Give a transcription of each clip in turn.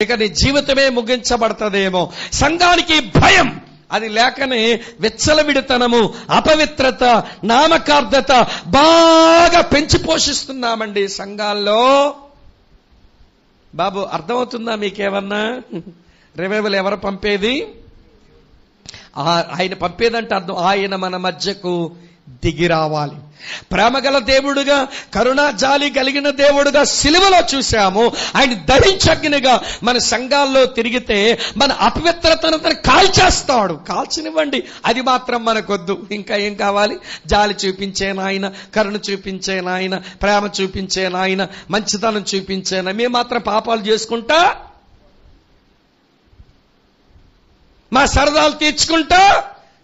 ఇక నీ జీవితమే ముగించబడతదేమో. సంఘానికి భయం అది లేకనే విచ్చలవిడితనము, అపవిత్రత, నామకార్థత బాగా పెంచి పోషిస్తున్నామండి సంఘాల్లో. బాబు అర్థమవుతుందా మీకేమన్నా? రివైవల్ ఎవరు పంపేది? ఆయన పంపేదంటే అర్థం ఆయన మన మధ్యకు దిగి రావాలి. ప్రేమగల దేవుడుగా, కరుణా జాలి కలిగిన దేవుడుగా సిలువలో చూశాము. ఆయన దహించగ్నిగా మన సంఘాల్లో తిరిగితే మన అపవిత్రతను కాల్చేస్తాడు. కాల్చనివ్వండి, అది మాత్రం మనకొద్దు. ఇంకా ఏం కావాలి? జాలి చూపించే నాయన, కరుణ చూపించే నాయన, ప్రేమ చూపించే నాయన, మంచితనం చూపించే నాయన. మేము మాత్రం పాపాలు చేసుకుంటా, మా సరదాలు తీర్చుకుంటా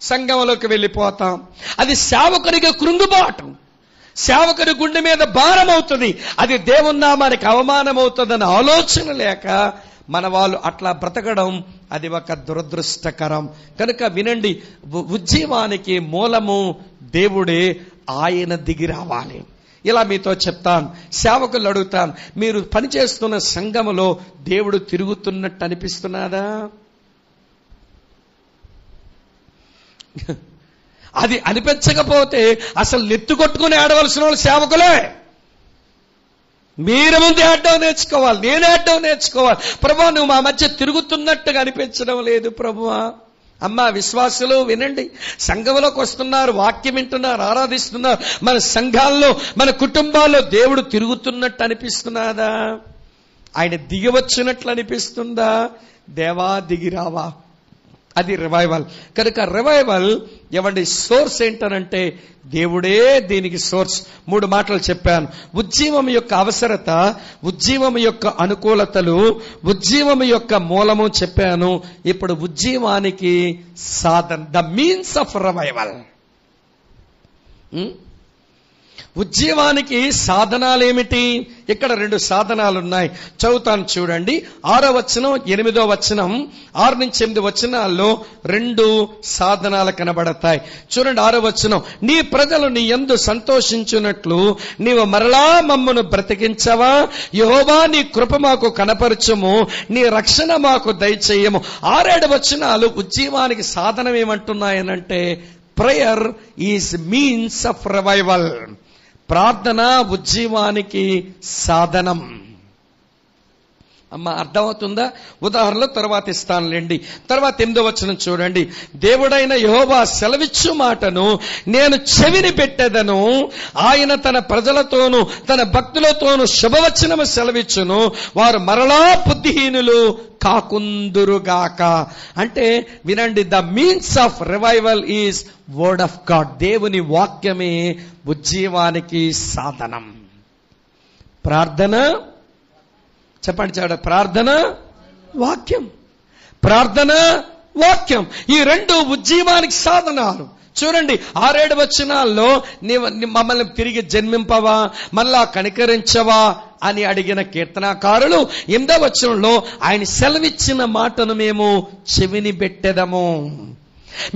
సంఘంలోకి వెళ్ళిపోతాం. అది సేవకునిగా కృంగుబాటు, సేవకుని గుండె మీద భారం అవుతుంది. అది దేవుని నామానికి అవమానం అవుతుందన్న ఆలోచన లేక మన వాళ్ళు అట్లా బ్రతకడం అది ఒక దురదృష్టకరం. కనుక వినండి, ఉజ్జీవానికి మూలము దేవుడే. ఆయన దిగి రావాలి. ఇలా మీతో చెప్తాను, సేవకులు అడుగుతాను, మీరు పనిచేస్తున్న సంఘములో దేవుడు తిరుగుతున్నట్టు అనిపిస్తున్నాదా? అది అనిపించకపోతే అసలు నెత్తుకొట్టుకుని ఆడవలసిన వాళ్ళు సేవకులే. మీరు ముందు ఆడడం నేర్చుకోవాలి, నేను ఆడడం నేర్చుకోవాలి. ప్రభువా నువ్వు మా మధ్య తిరుగుతున్నట్టుగా అనిపించడం లేదు ప్రభువా. అమ్మా విశ్వాసులు వినండి, సంఘంలోకి వస్తున్నారు, వాక్యం వింటున్నారు, ఆరాధిస్తున్నారు. మన సంఘాల్లో, మన కుటుంబాల్లో దేవుడు తిరుగుతున్నట్టు అనిపిస్తున్నాదా? ఆయన దిగివచ్చినట్లు అనిపిస్తుందా? దేవా దిగిరావా. అది రివైవల్. కనుక రివైవల్ ఏమండి సోర్స్ ఏంటనంటే దేవుడే దీనికి సోర్స్. 3 మాటలు చెప్పాను. ఉజ్జీవం యొక్క అవసరత, ఉజ్జీవం యొక్క అనుకూలతలు, ఉజ్జీవం యొక్క మూలము చెప్పాను. ఇప్పుడు ఉజ్జీవానికి సాధన, ద మీన్స్ ఆఫ్ రివైవల్. ఉజ్జీవానికి సాధనాలు ఏమిటి? ఇక్కడ 2 సాధనాలు ఉన్నాయి. చదువుతాను చూడండి. 6వ వచనం, 8వ వచనం, 6 నుంచి 8 వచనాల్లో 2 సాధనాలు కనబడతాయి. చూడండి 6వ వచనం, నీ ప్రజలు నీ యందు సంతోషించున్నట్లు నీవు మరలా మమ్మను బ్రతికించవా? యెహోవా నీ కృప మాకు కనపరచుము, నీ రక్షణ మాకు దయచేయము. 6-7 వచనాలు ఉజ్జీవానికి సాధనం ఏమంటున్నాయనంటే prayer is means of revival. ప్రార్థన ఉజ్జీవానికి సాధనం. అమ్మ అర్థమవుతుందా? ఉదాహరణలు తర్వాత ఇస్తానులేండి. తర్వాత 8వ వచనం చూడండి. దేవుడైన యెహోవా సెలవిచ్చు మాటను నేను చెవిని పెట్టెదను, ఆయన తన ప్రజలతోనూ తన భక్తులతోనూ శుభవచనము సెలవిచ్చును, వారు మరలా బుద్ధిహీనులు కాకుందురుగాక. అంటే వినండి, the means of revival is word of God. దేవుని వాక్యమే ఉజ్జీవానికి సాధనం. ప్రార్థన చెప్పండి చాడ, ప్రార్థన వాక్యం, ప్రార్థన వాక్యం, ఈ 2 ఉజ్జీవానికి సాధనాలు. చూడండి 6-7 వచనాల్లో మమ్మల్ని తిరిగి జన్మింపవా, మళ్ళా కనికరించవా అని అడిగిన కీర్తనాకారులు 8వ వచనంలో ఆయన సెలవిచ్చిన మాటను మేము చెవిని పెట్టెదము,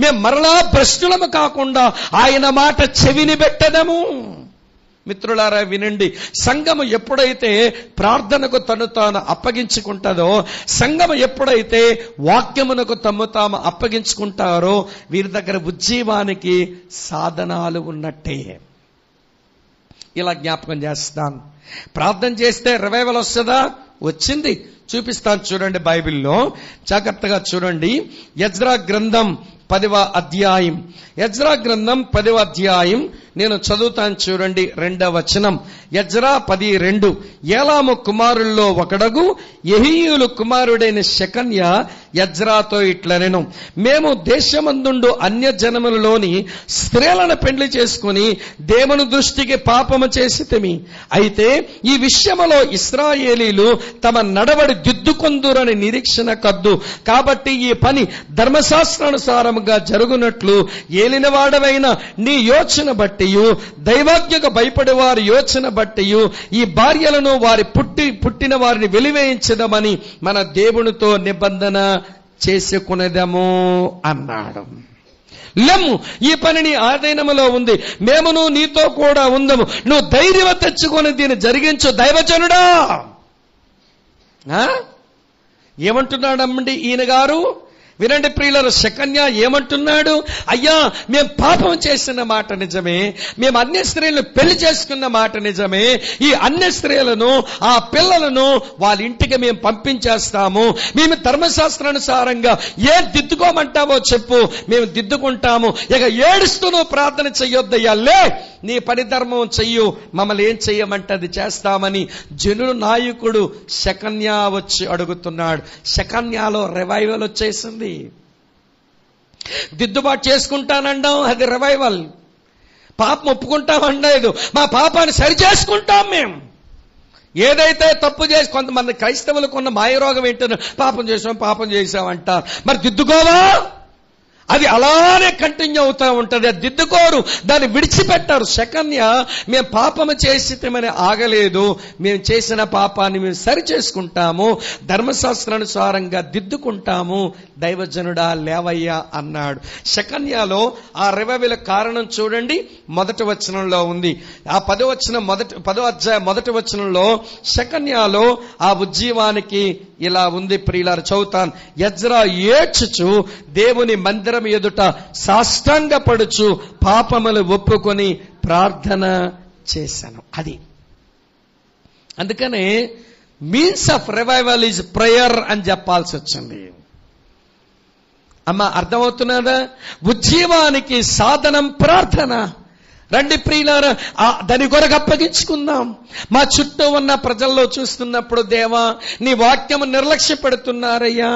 మేము మరలా భ్రష్టులము కాకుండా ఆయన మాట చెవిని పెట్టెదము. మిత్రులారా వినండి, సంఘము ఎప్పుడైతే ప్రార్థనకు తను తాను అప్పగించుకుంటుందో, సంఘము ఎప్పుడైతే వాక్యమునకు తమ్ము తాము అప్పగించుకుంటారో వీరి దగ్గర ఉజ్జీవానికి సాధనాలు ఉన్నట్టే. ఇలా జ్ఞాపకం చేస్తాను. ప్రార్థన చేస్తే రివైవల్ వస్తుందా? వచ్చింది. చూపిస్తాను చూడండి. బైబిల్లో జాగ్రత్తగా చూడండి. ఎజ్రా గ్రంథం 10వ అధ్యాయం, ఎజ్రా గ్రంథం 10వ అధ్యాయం నేను చదువుతాను చూడండి. 2వ వచనం. ఎజ్రా 10:2, ఏలాము కుమారుల్లో ఒకడగు యెహీయేలు కుమారుడైన షెకన్య ఎజ్రాతో ఇట్లనెను, మేము దేశమందుండు అన్య జనములలోని స్త్రీలను పెండ్లి చేసుకుని దేవుని దృష్టికి పాపము చేసితిమి. అయితే ఈ విషయములో ఇశ్రాయేలీలు తమ నడవడి దిద్దుకొందురని నిరీక్షణ కద్దు. కాబట్టి ఈ పని ధర్మశాస్త్రానుసారముగా జరుగునట్లు ఏలినవాడవైన నీ యోచన బట్టి, దైవాజ్ఞకు భయపడేవారి యోచన బట్టి ఈ భార్యలను వారి పుట్టిన వారిని వెలివేయించదమని మన దేవునితో నిబంధన చేసుకునేదము అన్నాడు. లెమ్ము, ఈ పని నీ ఆధీనములో ఉంది, మేమును నీతో కూడా ఉందము, నువ్వు ధైర్యం తెచ్చుకొని దీన్ని జరిగించు దైవజనుడా. ఏమంటున్నాడండి ఈయన గారు? వినండి ప్రియులారా, శకన్యా ఏమంటున్నాడు? అయ్యా, మేము పాపం చేసిన మాట నిజమే, మేము అన్య స్త్రీలను పెళ్లి చేసుకున్న మాట నిజమే, ఈ అన్య స్త్రీలను, ఆ పిల్లలను వాళ్ళ ఇంటికి మేము పంపించేస్తాము, మేము ధర్మశాస్త్రానుసారంగా ఏం దిద్దుకోమంటావో చెప్పు, మేము దిద్దుకుంటాము, ఇక ఏడుస్తూ ప్రార్థన చెయ్యొద్దయ్యా, లే నీ పని ధర్మం చెయ్యు, మమ్మల్ని ఏం చెయ్యమంటే అది చేస్తామని జనుల నాయకుడు శకన్యా వచ్చి అడుగుతున్నాడు. శకన్యాలో రివైవల్ వచ్చేసింది. దిద్దుబాటు చేసుకుంటానంటాం, అది రివైవల్. పాపం ఒప్పుకుంటామనలేదు, మా పాపాన్ని సరి చేసుకుంటాం మేము. ఏదైతే తప్పు చేసి, కొంతమంది క్రైస్తవులకు ఉన్న మాయరోగం ఏంటో, పాపం చేసామంటారు, మరి దిద్దుకోవా? అది అలానే కంటిన్యూ అవుతా ఉంటది, అది దిద్దుకోరు, దాన్ని విడిచిపెట్టారు. శకన్య మేము పాపము చేసిమని ఆగలేదు, మేము చేసిన పాపాన్ని మేము సరి చేసుకుంటాము, ధర్మశాస్త్రానుసారంగా దిద్దుకుంటాము, దైవజనుడా లేవయ్యా అన్నాడు. శకన్యాలో ఆ రివైవల్ కారణం చూడండి, మొదటి వచనంలో ఉంది. ఆ 10వ అధ్యాయం మొదటి వచనంలో శకన్యాలో ఆ ఉజ్జీవానికి ఇలా ఉంది ప్రియులారా, చదువుతాను. ఎజ్రా ఏడ్చుచు దేవుని మందిరం ఎదుట సాష్టాంగపడుచు పాపములు ఒప్పుకొని ప్రార్థన చేశాను. అది అందుకనే means of revival is prayer అని చెప్పాల్సి వచ్చింది. అమ్మా, అర్థమవుతున్నదా? ఉజ్జీవానికి సాధనం ప్రార్థన. రండి ప్రియులారా, దాని కొరకు అప్పగించుకుందాం. మా చుట్టూ ఉన్న ప్రజల్లో చూస్తున్నప్పుడు, దేవా నీ వాక్యము నిర్లక్ష్య పెడుతున్నారయ్యా,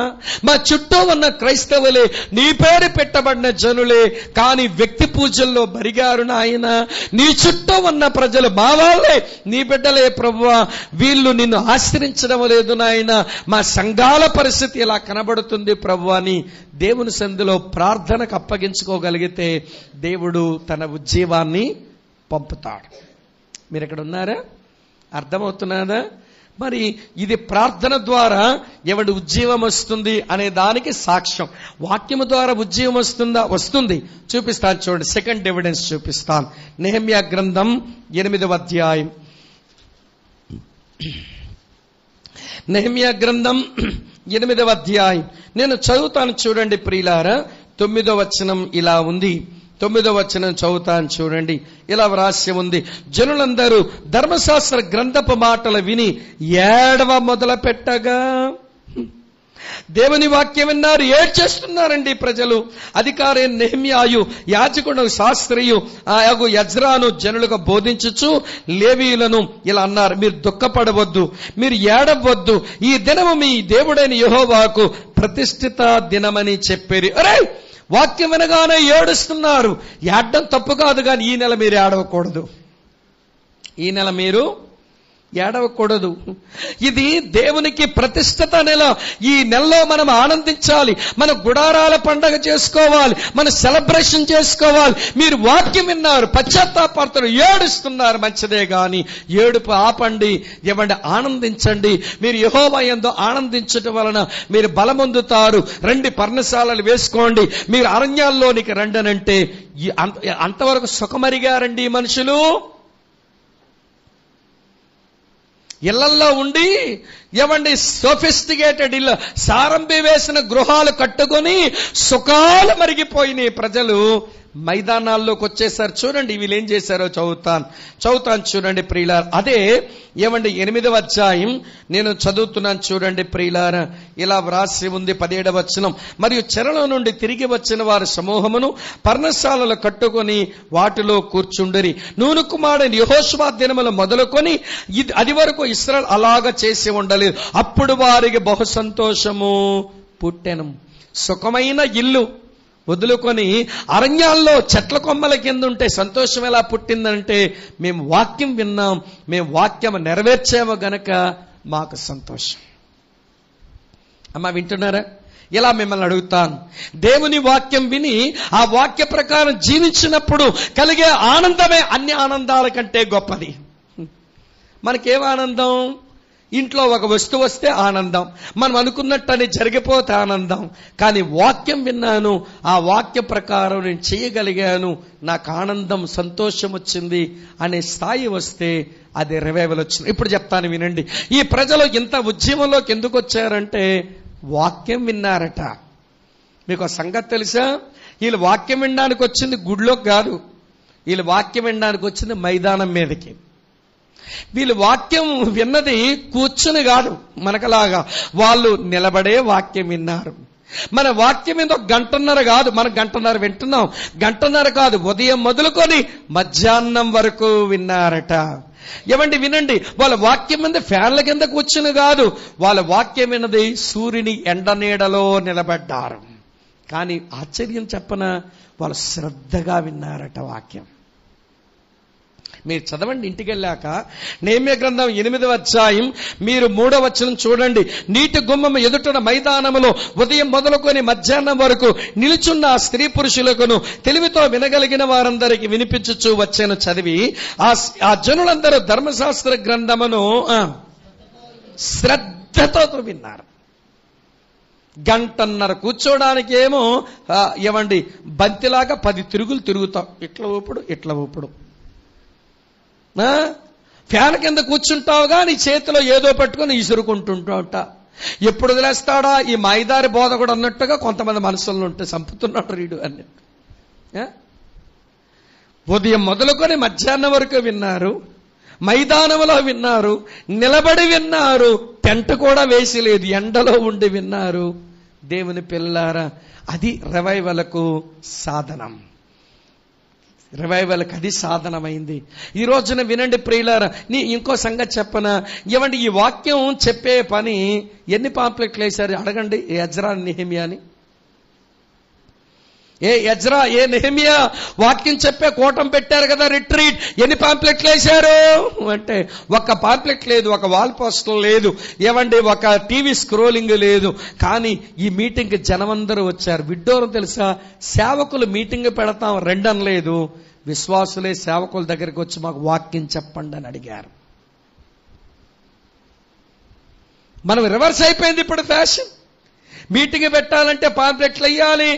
మా చుట్టూ ఉన్న క్రైస్తవులే, నీ పేరు పెట్టబడిన జనులే, కానీ వ్యక్తి పూజల్లో బరిగారు నాయన. నీ చుట్టూ ఉన్న ప్రజలు మా వాళ్ళే, నీ బిడ్డలే ప్రభువా, వీళ్ళు నిన్ను ఆశ్రయించడం లేదు నాయన, మా సంఘాల పరిస్థితి ఇలా కనబడుతుంది ప్రభువా అని దేవుని సంధిలో ప్రార్థనకు అప్పగించుకోగలిగితే దేవుడు తన ఉజ్జీవాన్ని పంపుతాడు. మీరు ఇక్కడ ఉన్నారా? అర్థమవుతున్నదా? మరి ఇది ప్రార్థన ద్వారా ఎవడి ఉజ్జీవం వస్తుంది అనే దానికి సాక్ష్యం. వాక్యము ద్వారా ఉజ్జీవం వస్తుంది. చూపిస్తాను చూడండి, సెకండ్ ఎవిడెన్స్ చూపిస్తాను. నెహెమ్యా గ్రంథం 8వ అధ్యాయం. నెహెమ్యా గ్రంథం 8వ అధ్యాయం నేను చదువుతాను చూడండి ప్రియులారా. 9వ వచనం ఇలా ఉంది. 9వ వచనం చదువుతాను చూడండి, ఇలా వ్రాసి ఉంది. జనులందరూ ధర్మశాస్త్ర గ్రంథపు మాటలు విని ఏడవ మొదలు పెట్టగా, దేవుని వాక్యం విన్నారు, ఏడ్చేస్తున్నారండి ప్రజలు. అధికారి నెహెమ్యాయు, యాజకుడు శాస్త్రియు ఎజ్రాను జనులకు బోధించుచు లేవీయులను ఇలా అన్నారు, మీరు దుఃఖపడవద్దు, మీరు ఏడవద్దు, ఈ దినము మీ దేవుడైన యెహోవాకు ప్రతిష్ఠిత దినమని చెప్పారు. అరే, వాక్యం వినగానే ఏడుస్తున్నారు. ఏడడం తప్పు కాదు, కానీ ఈ నెల మీరు ఏడవకూడదు, ఈ నెల మీరు ఏడవకూడదు. ఇది దేవునికి ప్రతిష్ఠిత నెల. ఈ నెలలో మనం ఆనందించాలి, మన గుడారాల పండగ చేసుకోవాలి, మన సెలబ్రేషన్ చేసుకోవాలి. మీరు వాక్యం విన్నారు, పశ్చాత్తాపడతారు, ఏడుస్తున్నారు, మంచిదే, గాని ఏడుపు ఆపండి, ఇవ్వండి, ఆనందించండి. మీరు యెహోవా యందు ఆనందించటం వలన మీరు బలమొందుతారు. రండి, పర్ణశాలలు వేసుకోండి, మీరు అరణ్యాల్లోనికి రండనంటే అంతవరకు సుఖమరిగారండి ఈ మనుషులు. ఇళ్లల్లో ఉండి ఏమండి, సోఫిస్టికేటెడ్ ఇల్లు, సారంభి వేసిన గృహాలు కట్టుకొని సుఖాలు మరిగిపోయినాయి ప్రజలు. మైదానాల్లోకి వచ్చేసారు. చూడండి వీళ్ళు ఏం చేశారో చదువుతాను చూడండి ప్రియులారా. అదే ఏమండి 8వ అధ్యాయం నేను చదువుతున్నాను చూడండి ప్రియులారా. ఇలా వ్రాసి ఉంది 17వ వచనం. మరియు చెరలో నుండి తిరిగి వచ్చిన వారి సమూహమును పర్ణశాలలు కట్టుకొని వాటిలో కూర్చుండిరి. నూను కుమారుడైన యెహోషువ దినములు మొదలుకొని అది వరకు ఇశ్రాయేలు అలాగ చేసి ఉండలేదు. అప్పుడు వారికి బహు సంతోషము పుట్టెను. సుఖమైన ఇల్లు వదులుకొని అరణ్యాల్లో చెట్ల కొమ్మల కింద ఉంటే సంతోషం ఎలా పుట్టిందంటే, మేము వాక్యం విన్నాం, మేము వాక్యం నెరవేర్చాము గనక మాకు సంతోషం. అమ్మా, వింటున్నారా? ఇలా మిమ్మల్ని అడుగుతాను, దేవుని వాక్యం విని ఆ వాక్య ప్రకారం జీవించినప్పుడు కలిగే ఆనందమే అన్ని ఆనందాల కంటే గొప్పది. మనకేం ఆనందం? ఇంట్లో ఒక వస్తువు వస్తే ఆనందం, మనం అనుకున్నట్టు అని జరిగిపోతే ఆనందం. కానీ వాక్యం విన్నాను, ఆ వాక్య ప్రకారం నేను చేయగలిగాను, నాకు ఆనందం, సంతోషం వచ్చింది అనే స్థాయి వస్తే అది రివైవల్ వచ్చింది. ఇప్పుడు చెప్తాను వినండి. ఈ ప్రజలు ఇంత ఉద్యమంలోకి ఎందుకు వచ్చారంటే వాక్యం విన్నారట. మీకు సంగతి తెలుసా? వీళ్ళు వాక్యం వినడానికి వచ్చింది గుడిలోకి కాదు, వీళ్ళు వాక్యం వినడానికి వచ్చింది మైదానం మీదకి. వీళ్ళు వాక్యం విన్నది కూర్చుని కాదు మనకలాగా, వాళ్ళు నిలబడే వాక్యం విన్నారు. మన వాక్యం మీద 1 గంటన్నర కాదు, మనం 1 గంటన్నర వింటున్నాం. 1 గంటన్నర కాదు, ఉదయం మొదలుకొని మధ్యాహ్నం వరకు విన్నారట. ఏమండి వినండి, వాళ్ళ వాక్యం మీద ఫ్యాన్ల కింద కూర్చుని కాదు, వాళ్ళ వాక్యం విన్నది సూర్యుని ఎండ నీడలో నిలబడ్డారు. కానీ ఆశ్చర్యం చెప్పన, వాళ్ళు శ్రద్ధగా విన్నారట వాక్యం. మీరు చదవండి ఇంటికి వెళ్ళాక, నెహెమ్యా గ్రంథం 8వ అధ్యాయం మీరు 3వ వచనం చూడండి. నీటి గుమ్మం ఎదుట మైదానములో ఉదయం మొదలుకొని మధ్యాహ్నం వరకు నిలుచున్న ఆ స్త్రీ పురుషులకును తెలివితో వినగలిగిన వారందరికి వినిపించుచు వచ్చాను చదివి, ఆ జనులందరూ ధర్మశాస్త్ర గ్రంథమును శ్రద్ధతో విన్నారు. 1 గంటన్నర కూర్చోడానికి ఏమో ఏమండి బంతిలాగా 10 తిరుగులు తిరుగుతాం, ఇట్లా ఊపుడు ఇట్లా ఊపుడు. ఫ్యాన్ కింద కూర్చుంటావుగా నీ చేతిలో ఏదో పట్టుకొని ఇసురుకుంటుంటావుట. ఎప్పుడు వదిలేస్తాడా ఈ మైదారి బోధ కూడా అన్నట్టుగా కొంతమంది మనసుల్లో ఉంటే చంపుతున్నాడు రీడు అన్నట్టు. ఉదయం మొదలుకొని మధ్యాహ్నం వరకు విన్నారు, మైదానంలో విన్నారు, నిలబడి విన్నారు, టెంట్ కూడా వేసి లేదు, ఎండలో ఉండి విన్నారు. దేవుని పిల్లారా, అది రివైవల్కు సాధనం. రివైవల్కి అది సాధనమైంది. ఈ రోజున వినండి ప్రియులారా, ఇంకో సంగతి చెప్పనా? ఏమండి ఈ వాక్యం చెప్పే పని ఎన్ని పాంప్లెట్లు వేశారు అడగండి. ఎజ్రా నెహెమ్యాని, ఎజ్రా నెహెమ్యా వాక్యం చెప్పే కూటం పెట్టారు కదా రిట్రీట్, ఎన్ని పాంప్లెట్లు వేశారు అంటే 1 పాంప్లెట్ లేదు, 1 వాల్ పోస్టర్ లేదు, ఏమండి 1 టీవీ స్క్రోలింగ్ లేదు. కానీ ఈ మీటింగ్కి జనమందరూ వచ్చారు. విడ్డూరం తెలుసా? సేవకులు మీటింగ్ పెడతాం 2 అనలేదు, విశ్వాసులే సేవకుల దగ్గరికి వచ్చి మాకు వాక్యం చెప్పండి అని అడిగారు. మనం రివర్స్ అయిపోయింది ఇప్పుడు ఫ్యాషన్. మీటింగ్ పెట్టాలంటే పాంప్లెట్లు వేయాలి,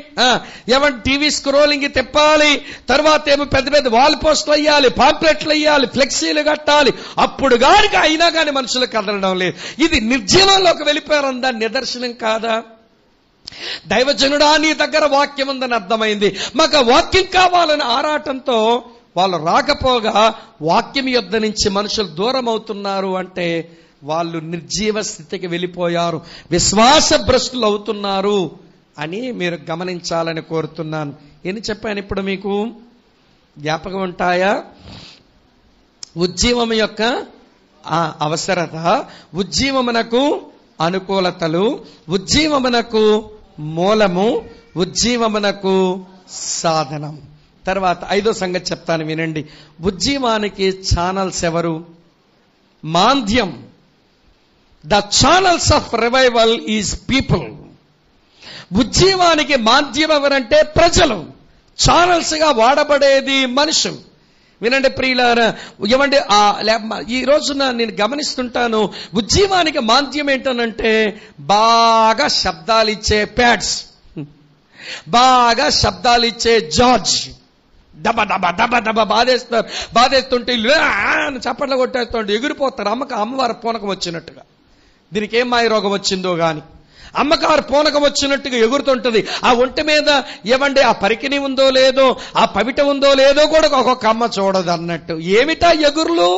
ఏమంటే టీవీ స్క్రోలింగ్ తిప్పాలి, తర్వాత ఏమో పెద్ద పెద్ద వాల్ పోస్టులు వేయాలి, పాంప్లెట్లు వేయాలి, ఫ్లెక్సీలు కట్టాలి, అప్పుడు గాని అయినా కానీ మనుషులు కదలడం లేదు. ఇది నిర్జీవంలోకి వెళ్ళిపోయారని దాని నిదర్శనం కాదా? దైవజనుడా నీ దగ్గర వాక్యం ఉందని అర్థమైంది, మాకు వాక్యం కావాలని ఆరాటంతో వాళ్ళు రాకపోగా వాక్యం యొద్ద నుంచి మనుషులు దూరం అవుతున్నారు అంటే వాళ్ళు నిర్జీవ స్థితికి వెళ్ళిపోయారు, విశ్వాస భ్రష్టులు అవుతున్నారు అని మీరు గమనించాలని కోరుతున్నాను. ఎన్ని చెప్పాను ఇప్పుడు మీకు జ్ఞాపకం ఉంటాయా? ఉజ్జీవం యొక్క అవసరత, ఉజ్జీవమునకు అనుకూలతలు, ఉజ్జీవమునకు మూలము, ఉజ్జీవమునకు సాధనం. తర్వాత 5వ సంగతి చెప్తాను వినండి. ఉజ్జీవానికి ఛానల్స్ ఎవరు? మాంద్యం. The channels of revival is people. ఉజ్జీవానికి మాంద్యం ఎవరంటే ప్రజలు, ఛానల్స్ గా వాడబడేది మనుషులు. వినండి ప్రియులారా, ఏమండి ఈ రోజున నేను గమనిస్తుంటాను, ఉజ్జీవానికి మాంద్యం ఏంటనంటే బాగా శబ్దాలు ఇచ్చే ప్యాడ్స్, బాగా శబ్దాలు ఇచ్చే జార్జ్, దబ దబ దబ దబ బాధేస్తుంటే చప్పట్లు కొట్టేస్తుంటే ఎగిరిపోతారు. అమ్మవారి పూనకం వచ్చినట్టుగా. దీనికి ఏం మాయ రోగం వచ్చిందో గాని అమ్మకారు పూనకం వచ్చినట్టుగా ఎగురుతుంటది. ఆ ఒంటి మీద ఏమండి ఆ పరికిణి ఉందో లేదో, ఆ పవిట ఉందో లేదో కూడా ఒక్కొక్క అమ్మ చూడదు అన్నట్టు. ఏమిటా ఎగురులు?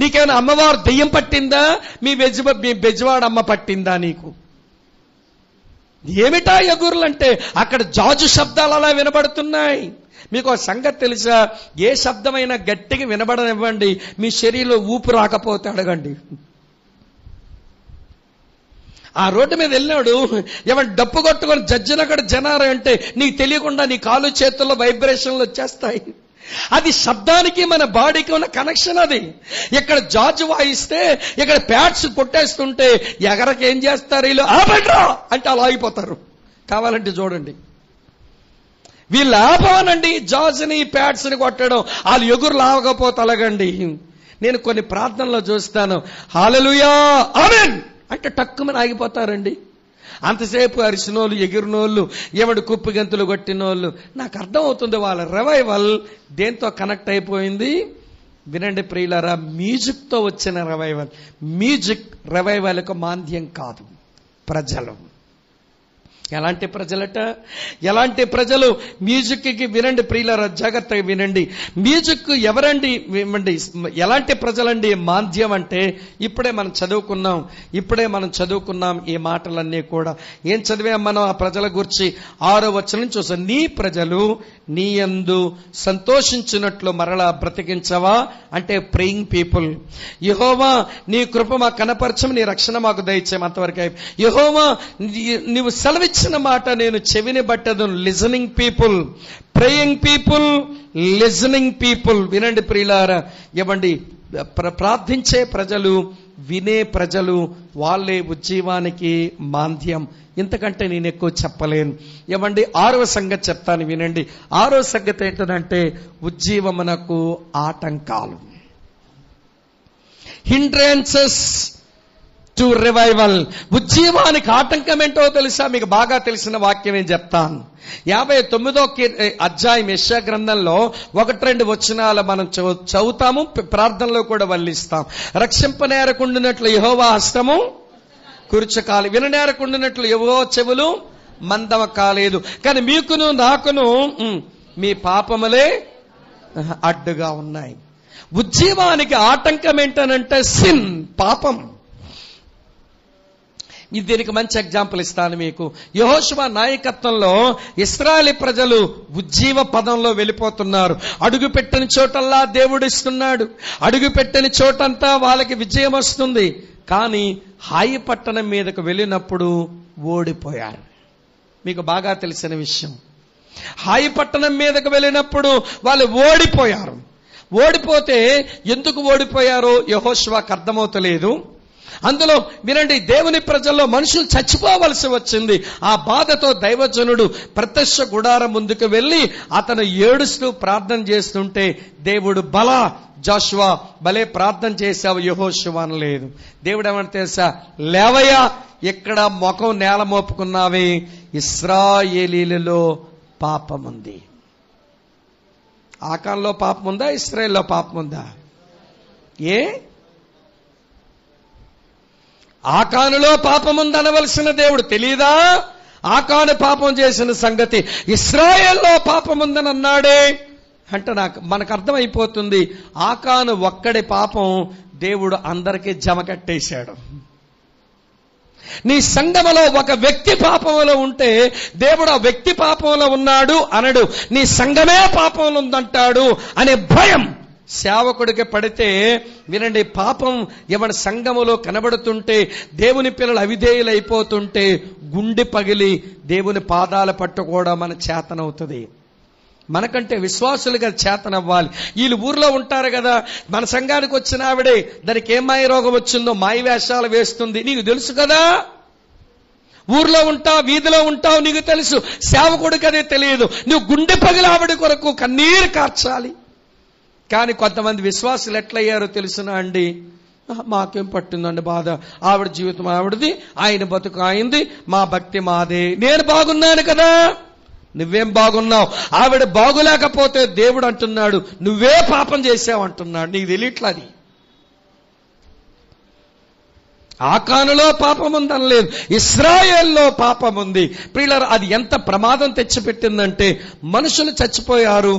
నీకేమైనా అమ్మవారు దెయ్యం పట్టిందా? మీ బెజవాడమ్మ పట్టిందా నీకు? ఏమిటా ఎగురులు అంటే అక్కడ జాజు శబ్దాలు అలా వినబడుతున్నాయి. మీకు సంగతి తెలుసా? ఏ శబ్దమైనా గట్టిగా వినబడనివ్వండి, మీ శరీరంలో ఊపు రాకపోతే అడగండి. ఆ రోడ్డు మీద వెళ్ళినాడు, ఏమన్నా డప్పు కొట్టుకొని జజ్జనక్కడ జనారు అంటే నీకు తెలియకుండా నీ కాలు చేతుల్లో వైబ్రేషన్లు వచ్చేస్తాయి. అది శబ్దానికి మన బాడీకి ఉన్న కనెక్షన్. అది ఇక్కడ జార్జ్ వాయిస్తే ఇక్కడ ప్యాడ్స్ కొట్టేస్తుంటే ఎగరకి ఏం చేస్తారు వీళ్ళు? ఆపండ్రా అంటే అలా ఆగిపోతారు. కావాలంటే చూడండి, వీళ్ళు ఆపవనండి జార్జ్ని ప్యాడ్స్ని కొట్టడం, వాళ్ళు ఎగురు లావకపోతే అలాగండి. నేను కొన్ని ప్రార్థనలో చూస్తాను, హల్లెలూయా ఆమేన్ అంటే టక్కుమని ఆగిపోతారండి. అంతసేపు అరిసినోళ్ళు, ఎగిరినోళ్ళు, ఏమడు కుప్పి గంతులు కొట్టినోళ్ళు. నాకు అర్థం అవుతుంది వాళ్ళ రివైవల్ దేంతో కనెక్ట్ అయిపోయింది. వినండి ప్రియులారా, మ్యూజిక్తో వచ్చిన రివైవల్. మ్యూజిక్ రివైవల్కు మాంద్యం కాదు, ప్రజలు. ఎలాంటి ప్రజలట? ఎలాంటి ప్రజలు? మ్యూజిక్కి వినండి ప్రియులారా, జాగ్రత్తగా వినండి. మ్యూజిక్ ఎవరండి? వినండి. ఎలాంటి ప్రజలండి? మాంద్యం అంటే ఇప్పుడే మనం చదువుకున్నాం ఈ మాటలన్నీ కూడా. ఏం చదివాం మనం ఆ ప్రజల గురించి? 6వ వచనం చూసాం. నీ ప్రజలు నీ యందు సంతోషించినట్లు మరలా బ్రతికించవా అంటే ప్రేయింగ్ పీపుల్. యెహోవా నీ కృప మాకు కనపరచము, నీ రక్షణ మాకు దయచేయం. అంతవరకు యెహోవా నీవు సెలవిచ్చిన మాట నేను చెవిని బట్టదు. Listening people, praying people, listening people. వినండి ప్రియులారా, ఇవ్వండి. ప్రార్థించే ప్రజలు, వినే ప్రజలు, వాళ్ళే ఉజ్జీవానికి మాంద్యం. ఇంతకంటే నేను ఎక్కువ చెప్పలేను. ఏమండి 6వ సంగతి చెప్తాను వినండి. 6వ సంగతి ఏంటంటే ఉజ్జీవమునకు ఆటంకాలు, హిండ్రెన్సెస్ టు రివైవల్. ఉజ్జీవానికి ఆటంకం ఏంటో తెలుసా? మీకు బాగా తెలిసిన వాక్యం ఏం చెప్తాను. 59వ అధ్యాయం యెషయా గ్రంథంలో 1-2 వచనాలు మనం చదువుతాము, ప్రార్థనలో కూడా వల్లిస్తాం. రక్షింపనేరకుండినట్లు యెహోవా హస్తము కురుచకాలి, విననేరకుండినట్లు యెహోవా చెవులు మందవ కాలేదు. కానీ మీకును నాకును మీ పాపములే అడ్డుగా ఉన్నాయి. ఉజ్జీవానికి ఆటంకం ఏంటనంటే సిన్, పాపం. దీనికి మంచి ఎగ్జాంపుల్ ఇస్తాను మీకు. యెహోషువ నాయకత్వంలో ఇశ్రాయేలు ప్రజలు ఉజ్జీవ పదంలో వెళ్ళిపోతున్నారు. అడుగు పెట్టని చోటల్లా దేవుడు ఇస్తున్నాడు, అడుగు పెట్టని చోటంతా వాళ్ళకి విజయం వస్తుంది. కానీ హాయి పట్టణం మీదకు వెళ్ళినప్పుడు ఓడిపోయారు. మీకు బాగా తెలిసిన విషయం. హాయి పట్టణం మీదకు వెళ్ళినప్పుడు వాళ్ళు ఓడిపోయారు. ఓడిపోతే ఎందుకు ఓడిపోయారో యెహోషువకు అర్థమవుతలేదు. అందులో వినండి, దేవుని ప్రజల్లో మనుషులు చచ్చిపోవలసి వచ్చింది. ఆ బాధతో దైవజనుడు ప్రత్యక్ష గుడారం ముందుకు వెళ్ళి అతను ఏడుస్తూ ప్రార్థన చేస్తుంటే దేవుడు బలా జాషువా భలే ప్రార్థన చేశావు యెహోషువ అనలేదు. దేవుడు ఏమని తెలుసా? లేవయ్యా, ఇక్కడ ముఖం నేల మోపుకున్నావే, ఇశ్రాయేలీలలో పాపముంది. ఆకాన్లో పాపముందా? ఇశ్రాయేల్లో పాపముందా? ఆకానులో పాపముందనవలసిన దేవుడు తెలీదా? ఆకాను పాపం చేసిన సంగతి ఇశ్రాయేల్లో పాపముందని అన్నాడే అంటే మనకు అర్థమైపోతుంది. ఆకాను ఒక్కడి పాపం దేవుడు అందరికీ జమ కట్టేశాడు. నీ సంఘములో ఒక వ్యక్తి పాపంలో ఉంటే దేవుడు ఆ వ్యక్తి పాపంలో ఉన్నాడు అనడు, నీ సంఘమే పాపంలో ఉందంటాడు అనే భయం సేవకుడికి పడితే వినండి, పాపం ఎవరి సంఘములో కనబడుతుంటే, దేవుని పిల్లలు అవిధేయులైపోతుంటే గుండె పగిలి దేవుని పాదాల పట్టుకోవడం మన చేతనవుతుంది. మనకంటే విశ్వాసులుగా చేతనవ్వాలి. వీళ్ళు ఊర్లో ఉంటారు కదా, మన సంఘానికి వచ్చిన ఆవిడే దానికి ఏం మాయ రోగం వచ్చిందో మాయ వేషాలు వేస్తుంది, నీకు తెలుసు కదా. ఊర్లో ఉంటావు, వీధిలో ఉంటావు, నీకు తెలుసు. సేవకుడికి అదే తెలియదు. నువ్వు గుండె పగిలి ఆవిడ కొరకు కన్నీరు కార్చాలి. కానీ కొంతమంది విశ్వాసులు ఎట్లయ్యారో తెలుసునా అండి? మాకేం పట్టిందండి బాధ, ఆవిడ జీవితం ఆవిడది, ఆయన బతుకు ఆయనది, మా భక్తి మాదే, నేను బాగున్నాను కదా. నువ్వేం బాగున్నావు? ఆవిడ బాగులేకపోతే దేవుడు అంటున్నాడు నువ్వే పాపం చేసావు అంటున్నాడు. నీకు తెలియట్లేదు. ఆకానులో పాపం ఉందనలేదు, ఇశ్రాయేల్లో పాపం ఉంది. ప్రియులారా, అది ఎంత ప్రమాదం తెచ్చిపెట్టిందంటే మనుషులు చచ్చిపోయారు.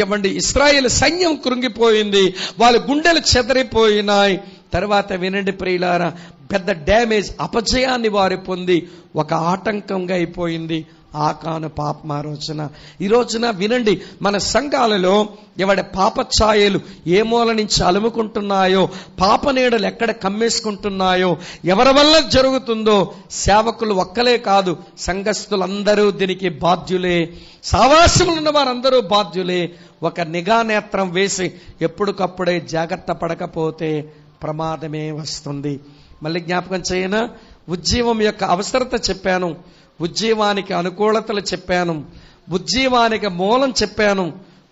ఏమండి ఇశ్రాయేల్ సైన్యం కృంగిపోయింది, వాళ్ళ గుండెలు చెదరిపోయినాయి. తర్వాత వినండి ప్రియులారా, పెద్ద డ్యామేజ్, అపజయాన్ని వారు పొంది ఒక ఆటంకంగా అయిపోయింది ఆకాను పాపం. ఈ రోజున వినండి, మన సంఘాలలో ఎవడి పాపఛాయలు ఏ మూల నుంచి అలుముకుంటున్నాయో, పాప నీడలు ఎక్కడ కమ్మేసుకుంటున్నాయో, ఎవరి వల్ల జరుగుతుందో సేవకులు ఒక్కలే కాదు, సంఘస్థులందరూ దీనికి బాధ్యులే. సావాసములు ఉన్న వారందరూ బాధ్యులే. ఒక నిఘా నేత్రం వేసి ఎప్పటికప్పుడే జాగ్రత్త పడకపోతే ప్రమాదమే వస్తుంది. మళ్ళీ జ్ఞాపకం చేయనా, ఉజ్జీవం యొక్క అవసరత చెప్పాను, ఉజ్జీవానికి అనుకూలతలు చెప్పాను, ఉజ్జీవానికి మూలం చెప్పాను,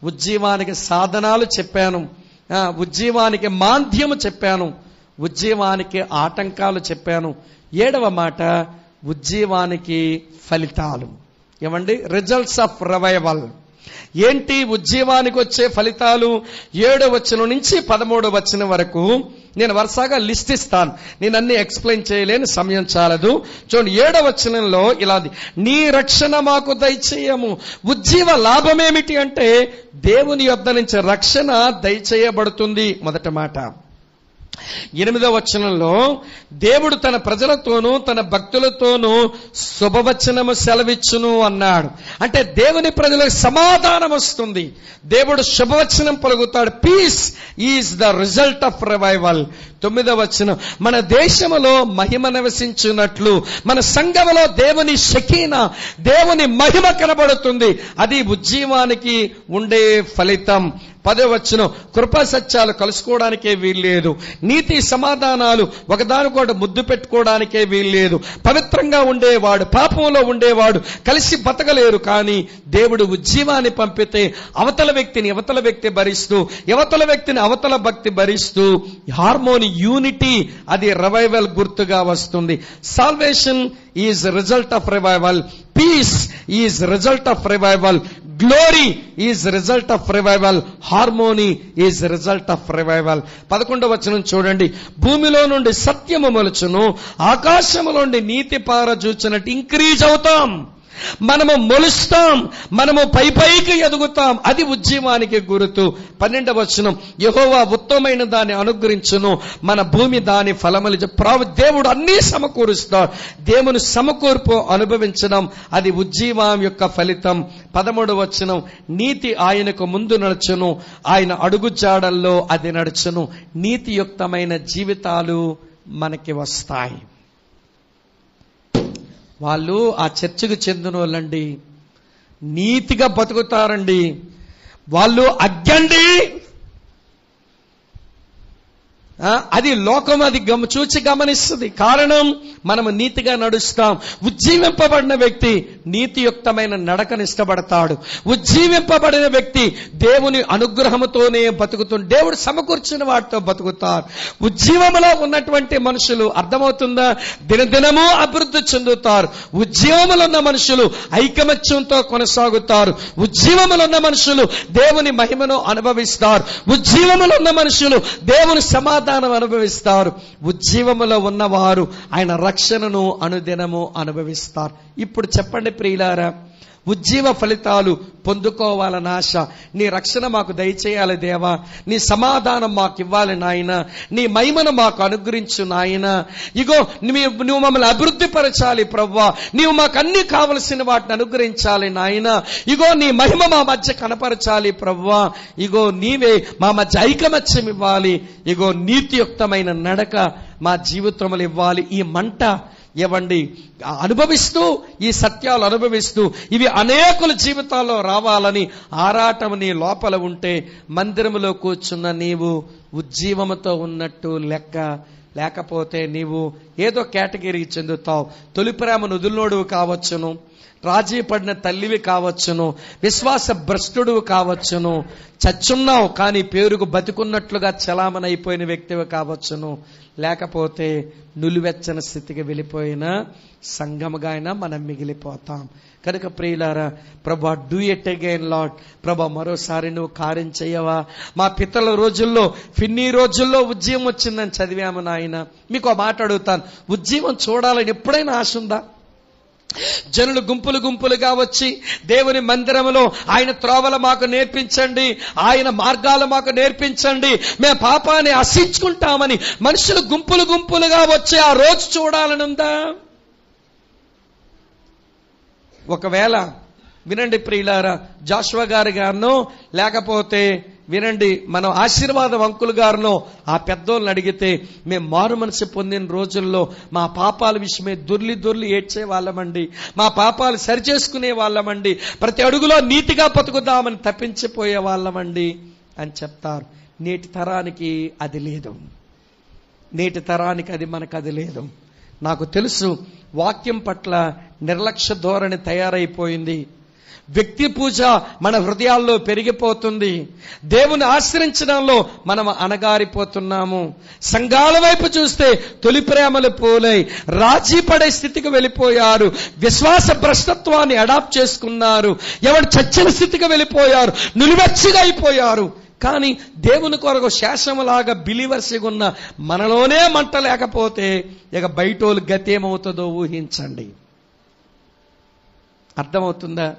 ఉజ్జీవానికి సాధనాలు చెప్పాను, ఉజ్జీవానికి మాంద్యము చెప్పాను, ఉజ్జీవానికి ఆటంకాలు చెప్పాను. 7వ మాట ఉజ్జీవానికి ఫలితాలు. ఏమండి? Results of revival. ఏంటి ఉజ్జీవానికి వచ్చే ఫలితాలు? 7వ వచనం నుంచి 13వ వచనం వరకు నేను వరుసగా లిస్ట్ ఇస్తాను, నేను అన్ని ఎక్స్ప్లెయిన్ చేయలేని సమయం చాలదు. చూడండి 7వ వచనంలో ఇలా, నీ రక్షణ మాకు దయచేయము. ఉజ్జీవ లాభమేమిటి అంటే దేవుని యొద్ద నుంచి రక్షణ దయచేయబడుతుంది. మొదటి మాట. 8వ వచనంలో దేవుడు తన ప్రజలతోనూ తన భక్తులతోనూ శుభవచనము సెలవిచ్చును అన్నాడు. అంటే దేవుని ప్రజలకు సమాధానం వస్తుంది, దేవుడు శుభవచనం పలుకుతాడు. Peace is the result of revival. 9వ వచనం, మన దేశములో మహిమ నివసించున్నట్లు మన సంఘములో దేవుని షకీనా, దేవుని మహిమ కనబడుతుంది. అది ఉజ్జీవానికి ఉండే ఫలితం. 10వ వచనం, కృపా సత్యాలు కలుసుకోవడానికే వీల్లేదు, నీతి సమాధానాలు ఒకదానికొకటి ముద్దు పెట్టుకోవడానికే వీల్లేదు. పవిత్రంగా ఉండేవాడు పాపంలో ఉండేవాడు కలిసి బతకలేరు. కానీ దేవుడు ఉజ్జీవాన్ని పంపితే అవతల వ్యక్తి భరిస్తూ, అవతల వ్యక్తిని అవతల భక్తి భరిస్తూ హార్మోని, యూనిటీ, అది రివైవల్ గుర్తుగా వస్తుంది. Salvation is result of revival, peace is result of revival, glory is result of revival, harmony is result of revival. 11వ వచనం చూడండి, భూమిలో నుండి సత్యము మొలుచును, ఆకాశము నుండి నీతి పారజూచినట్టు ఇంక్రీజ్ అవుతాం. మనము మొలుస్తాం, మనము పైకి ఎదుగుతాం. అది ఉజ్జీవానికి గుర్తు. 12వ వచనం, యెహోవా ఉత్తమమైన దాన్ని అనుగ్రహించును, మన భూమి దాని ఫలములు. దేవుడు అన్నీ సమకూరుస్తాడు. దేవుని సమకూర్పు అనుభవించడం అది ఉజ్జీవం యొక్క ఫలితం. 13వ వచనం, నీతి ఆయనకు ముందు నడుచును, ఆయన అడుగుజాడల్లో అది నడుచును. నీతియుక్తమైన జీవితాలు మనకి వస్తాయి. వాళ్ళు ఆ చర్చకు చెందిన వాళ్ళండి, నీతిగా బతుకుతారండి. వాళ్ళు అగ్గండి, అది లోకం అది చూచి గమనిస్తుంది. కారణం, మనము నీతిగా నడుస్తాం. ఉజ్జీవింపబడిన వ్యక్తి నీతియుక్తమైన నడకను ఇష్టపడతాడు. ఉజ్జీవింపబడిన వ్యక్తి దేవుని అనుగ్రహముతోనే బతుకుతుంది. దేవుడు సమకూర్చిన వాటితో బతుకుతారు. ఉజ్జీవములో ఉన్నటువంటి మనుషులు, అర్థమవుతుందా, దినదినము అభివృద్ధి చెందుతారు. ఉజ్జీవములు ఉన్న మనుషులు ఐకమత్యంతో కొనసాగుతారు. ఉజ్జీవములు ఉన్న మనుషులు దేవుని మహిమను అనుభవిస్తారు. ఉజ్జీవములు ఉన్న మనుషులు దేవుని సమాధానం అనుభవిస్తారు. ఉజ్జీవములో ఉన్నవారు ఆయన రక్షణను అనుదినము అనుభవిస్తారు. ఇప్పుడు చెప్పండి ప్రియులారా, ఉజ్జీవ ఫలితాలు పొందుకోవాలని ఆశ. నీ రక్షణ మాకు దయచేయాలి దేవా, నీ సమాధానం మాకు ఇవ్వాలి నాయన, నీ మహిమను మాకు అనుగ్రహించు నాయన. ఇగో నువ్వు మమ్మల్ని అభివృద్ధి పరచాలి ప్రభువా, నీవు మాకు అన్ని కావలసిన వాటిని అనుగ్రహించాలి నాయన. ఇగో నీ మహిమ మా మధ్య కనపరచాలి ప్రభువా. ఇగో నీవే మా మధ్య ఐకమత్యం ఇవ్వాలి. ఇగో నీతియుక్తమైన నడక మా జీవితంలో ఇవ్వాలి. ఈ మంట ఇవ్వండి, అనుభవిస్తూ, ఈ సత్యాలు అనుభవిస్తూ ఇవి అనేకుల జీవితాల్లో రావాలని ఆరాటం నీ లోపల ఉంటే మందిరములో కూర్చున్న నీవు ఉజ్జీవముతో ఉన్నట్టు లెక్క. లేకపోతే నీవు ఏదో కేటగిరీకి చెందుతావు. తొలి ప్రేమను వదిలినోడువు కావచ్చును, రాజీ పడిన తల్లివి కావచ్చును, విశ్వాస భ్రష్టుడు కావచ్చును, చచ్చున్నావు కానీ పేరుకు బతికున్నట్లుగా చలామణైపోయిన వ్యక్తివి కావచ్చును, లేకపోతే నులివెచ్చని స్థితికి వెళ్ళిపోయిన సంఘముగా అయినా మనం మిగిలిపోతాం. కనుక ప్రియులారా, ప్రభా డూ ఇట్ అగైన్ లార్డ్. ప్రభా మరోసారి నువ్వు కార్యం చేయవా? మా పితల రోజుల్లో, ఫిన్నీ రోజుల్లో ఉజ్జీవం వచ్చిందని చదివాము నాయన. మీకు ఆ మాట అడుగుతాను, ఉజ్జీవం చూడాలని ఎప్పుడైనా ఆశ ఉందా? జనులు గుంపులు గుంపులుగా వచ్చి దేవుని మందిరములో ఆయన త్రోవలు మాకు నేర్పించండి, ఆయన మార్గాలు మాకు నేర్పించండి, మేము పాపాన్ని అసించుకుంటామని మనుషులు గుంపులు గుంపులుగా వచ్చి ఆ రోజు చూడాలని ఉందా? ఒకవేళ వినండి ప్రియులారా, జాషువా గారినో లేకపోతే వినండి మనం ఆశీర్వాదం అంకుల్ గారినో ఆ పెద్దోళ్ళని అడిగితే, మేము మారు మనసు పొందిన రోజుల్లో మా పాపాల విషయమే దొర్లి ఏడ్చే వాళ్ళమండి, మా పాపాలు సరిచేసుకునే వాళ్ళమండి, ప్రతి అడుగులో నీతిగా బతుకుదామని తప్పించిపోయే వాళ్ళమండి అని చెప్తారు. నేటి తరానికి అది లేదు. నేటి తరానికి అది మనకు అది లేదు. నాకు తెలుసు, వాక్యం పట్ల నిర్లక్ష్య ధోరణి తయారైపోయింది. వ్యక్తి పూజ మన హృదయాల్లో పెరిగిపోతుంది. దేవుని ఆశ్రయించడంలో మనం అణగారిపోతున్నాము. సంఘాల వైపు చూస్తే తొలి ప్రేమలు పోలై రాజీ పడే స్థితికి వెళ్ళిపోయారు. విశ్వాస భ్రష్టత్వాన్ని అడాప్ట్ చేసుకున్నారు. ఎవరు చచ్చిన స్థితికి వెళ్ళిపోయారు, నులివెచ్చగా అయిపోయారు. కానీ దేవుని కొరకు శేషములాగా బిలీవర్స్గా ఉన్న మనలోనే మంట లేకపోతే ఇక బయటోళ్ళు గతి ఏమవుతుందో ఊహించండి. అర్థమవుతుందా?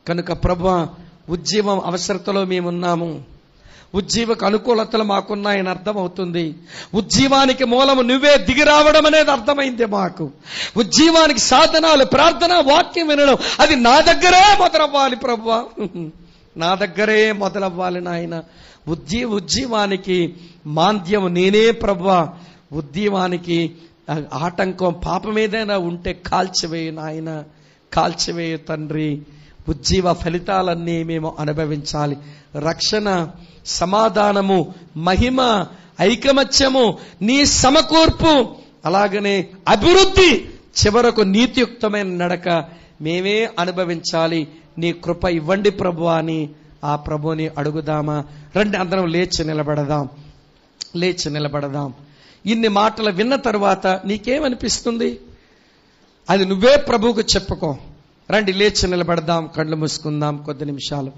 కనుక ప్రభువా, ఉజ్జీవం అవసరతలో మేమున్నాము, ఉజ్జీవకు అనుకూలతలు మాకున్నాయని అర్థమవుతుంది. ఉజ్జీవానికి మూలము నువ్వే దిగి రావడం అనేది అర్థమైంది మాకు. ఉజ్జీవానికి సాధనాలు ప్రార్థన, వాక్యం వినడం, అది నా దగ్గరే మొదలవ్వాలి ప్రభువా, నా దగ్గరే మొదలవ్వాలి నాయన. ఉజ్జీవానికి మాంద్యం నేనే ప్రభువా. ఉజ్జీవానికి ఆటంకం పాపం ఏదైనా ఉంటే కాల్చివేయు నాయన, కాల్చివేయు తండ్రి. ఉజ్జీవ ఫలితాలన్నీ మేము అనుభవించాలి. రక్షణ, సమాధానము, మహిమ, ఐకమత్యము, నీ సమకూర్పు, అలాగనే అభివృద్ధి, చివరకు నీతియుక్తమైన నడక మేమే అనుభవించాలి. నీ కృప ఇవ్వండి ప్రభువా అని ఆ ప్రభుని అడుగుదామా? రండి అందరం లేచి నిలబడదాం. ఇన్ని మాటలు విన్న తరువాత నీకేమనిపిస్తుంది? అది నువ్వే ప్రభువుకు చెప్పుకో. రండి లేచి నిలబడదాం, కళ్ళు మూసుకుందాం కొద్ది నిమిషాలు.